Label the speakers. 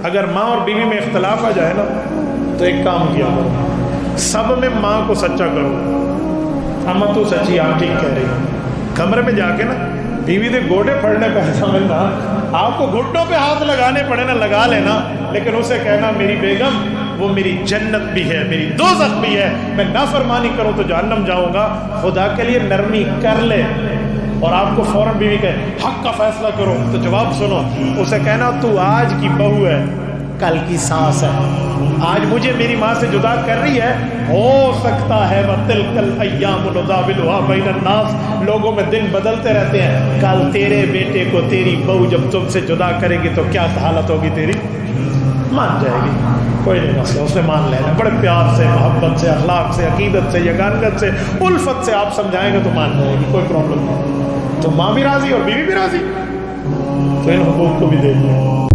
Speaker 1: اگر ماں اور بیوی میں اختلاف آ جائے نا تو ایک کام کیا کرو، سب میں ماں کو سچا کرو، اما تو سچی، آپ ٹھیک کہہ رہی ہو۔ کمرے میں جا کے نا بیوی دے گوڑے پھڑنے پہ سمجھنا، آپ کو گھٹنوں پہ ہاتھ لگانے پڑے نا لگا لینا، لیکن اسے کہنا میری بیگم وہ میری جنت بھی ہے، میری دوزخ بھی ہے، میں نافرمانی کروں تو جہنم جاؤں گا، خدا کے لیے نرمی کر لے۔ اور آپ کو فوراً بیوی کہے حق کا فیصلہ کرو تو جواب سنو، اسے کہنا تو آج کی بہو ہے کل کی سانس ہے، آج مجھے میری ماں سے جدا کر رہی ہے، ہو سکتا ہے وَتِلْكَ الْأَيَّامُ نُدَاوِلُهَا بَيْنَ النَّاسِ، لوگوں میں دن بدلتے رہتے ہیں، کل تیرے بیٹے کو تیری بہو جب تم سے جدا کرے گی تو کیا حالت ہوگی تیری؟ مان جائے گی، کوئی نہیں مسئلہ، اس نے مان لینا، بڑے پیار سے، محبت سے، اخلاق سے، عقیدت سے، یگانگت سے، الفت سے آپ سمجھائیں گے تو مان جائے گی، کوئی پرابلم نہیں، تو ماں بھی راضی اور بیوی بھی راضی، تو ان حقوق کو بھی دے دیں۔